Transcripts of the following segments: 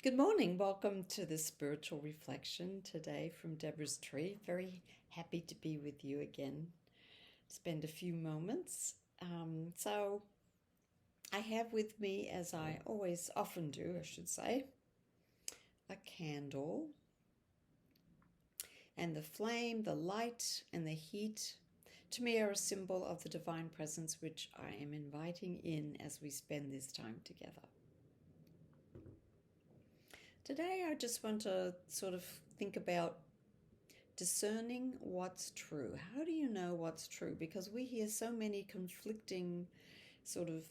Good morning. Welcome to the spiritual reflection today from Deborah's tree. Very happy to be with you again. Spend a few moments. So, I have with me, as I always often do, I should say, a candle. And the flame, the light, and the heat to me are a symbol of the divine presence which I am inviting in as we spend this time together. Today, I just want to sort of think about discerning what's true. How do you know what's true? Because we hear so many conflicting sort of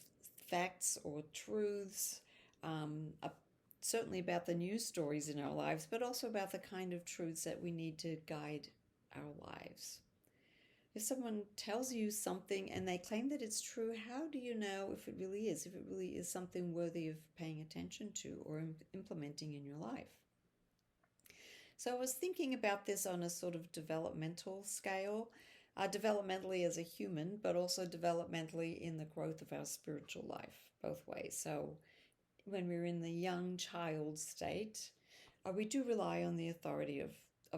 facts or truths, certainly about the news stories in our lives, but also about the kind of truths that we need to guide our lives. If someone tells you something and they claim that it's true, how do you know if it really is? If it really is something worthy of paying attention to or implementing in your life? So I was thinking about this on a sort of developmental scale, developmentally as a human, but also developmentally in the growth of our spiritual life, both ways. So when we're in the young child state, we do rely on the authority of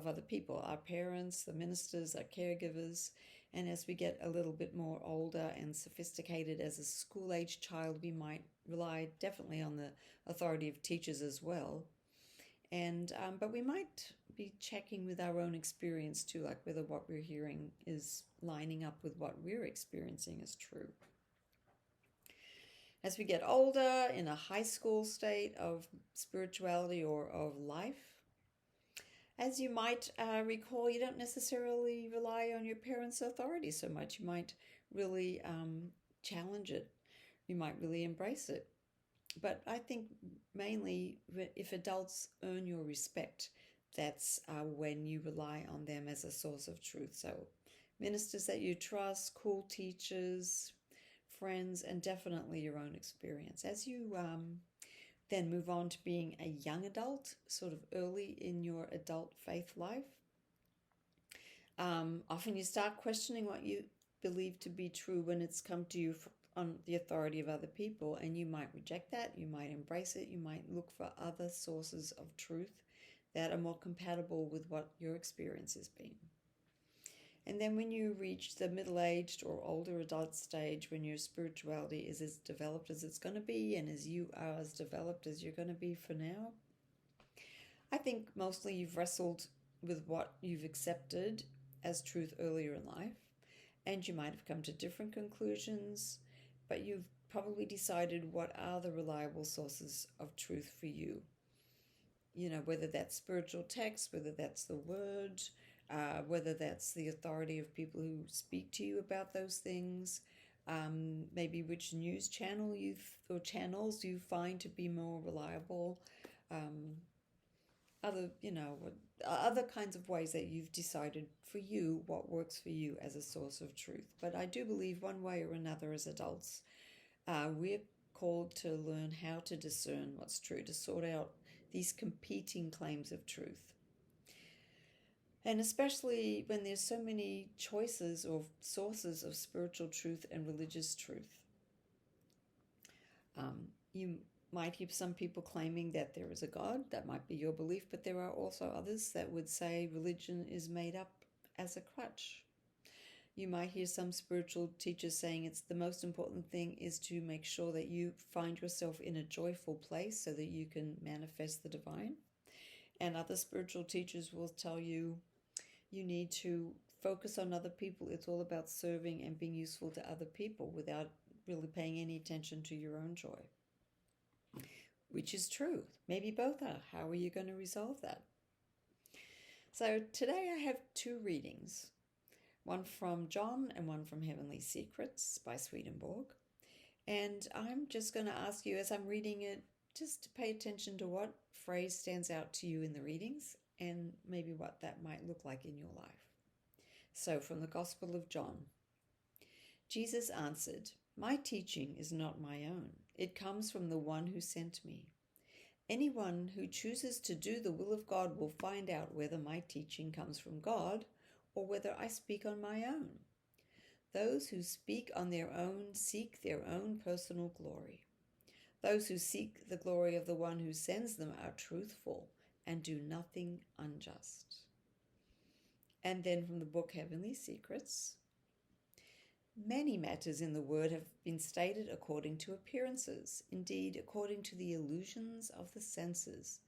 other people, our parents, the ministers, our caregivers. And as we get a little bit more older and sophisticated as a school-age child, we might rely definitely on the authority of teachers as well. But we might be checking with our own experience too, like whether what we're hearing is lining up with what we're experiencing as true. As we get older, in a high school state of spirituality or of life, as you might recall, you don't necessarily rely on your parents' authority so much. You might really challenge it. You might really embrace it. But I think mainly if adults earn your respect, that's when you rely on them as a source of truth. So ministers that you trust, cool teachers, friends, and definitely your own experience. As you then move on to being a young adult, sort of early in your adult faith life, often you start questioning what you believe to be true when it's come to you on the authority of other people, and you might reject that, you might embrace it, you might look for other sources of truth that are more compatible with what your experience has been. And then when you reach the middle-aged or older adult stage, when your spirituality is as developed as it's going to be and as you are as developed as you're going to be for now, I think mostly you've wrestled with what you've accepted as truth earlier in life, and you might have come to different conclusions, but you've probably decided what are the reliable sources of truth for you. You know, whether that's spiritual text, whether that's the word, whether that's the authority of people who speak to you about those things, maybe which news channel or channels you find to be more reliable, other kinds of ways that you've decided for you what works for you as a source of truth. But I do believe one way or another as adults, we're called to learn how to discern what's true, to sort out these competing claims of truth. And especially when there's so many choices or sources of spiritual truth and religious truth. You might hear some people claiming that there is a God. That might be your belief, but there are also others that would say religion is made up as a crutch. You might hear some spiritual teachers saying it's the most important thing is to make sure that you find yourself in a joyful place so that you can manifest the divine. And other spiritual teachers will tell you you need to focus on other people. It's all about serving and being useful to other people without really paying any attention to your own joy. Which is true. Maybe both are. How are you going to resolve that? So today I have two readings. One from John and one from Heavenly Secrets by Swedenborg. And I'm just going to ask you as I'm reading it, just to pay attention to what phrase stands out to you in the readings and maybe what that might look like in your life. So from the Gospel of John, Jesus answered, "My teaching is not my own. It comes from the one who sent me. Anyone who chooses to do the will of God will find out whether my teaching comes from God or whether I speak on my own. Those who speak on their own seek their own personal glory. Those who seek the glory of the one who sends them are truthful and do nothing unjust. And then from the book Heavenly Secrets, many matters in the word have been stated according to appearances, indeed according to the illusions of the senses,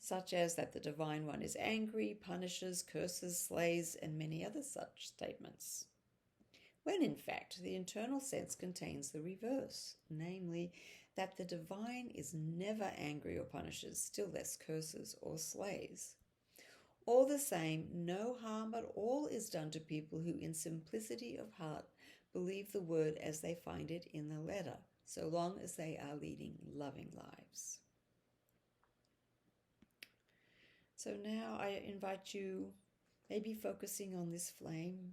such as that the Divine One is angry, punishes, curses, slays, and many other such statements, when in fact the internal sense contains the reverse, namely that the Divine is never angry or punishes, still less curses or slays. All the same, no harm at all is done to people who in simplicity of heart believe the word as they find it in the letter, so long as they are leading loving lives. So now I invite you, maybe focusing on this flame,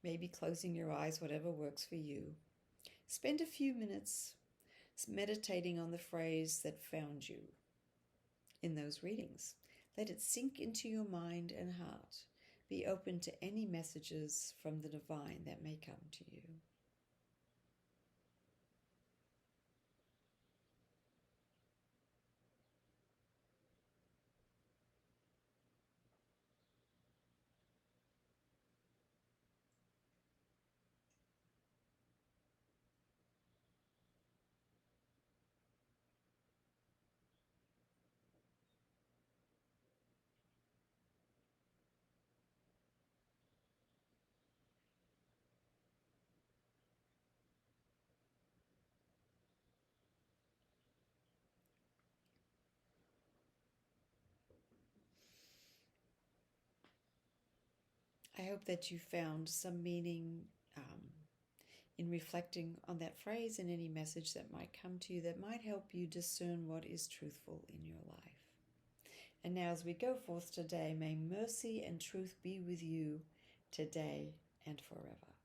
maybe closing your eyes, whatever works for you. Spend a few minutes meditating on the phrase that found you in those readings. Let it sink into your mind and heart. Be open to any messages from the divine that may come to you. I hope that you found some meaning in reflecting on that phrase and any message that might come to you that might help you discern what is truthful in your life. And now as we go forth today, may mercy and truth be with you today and forever.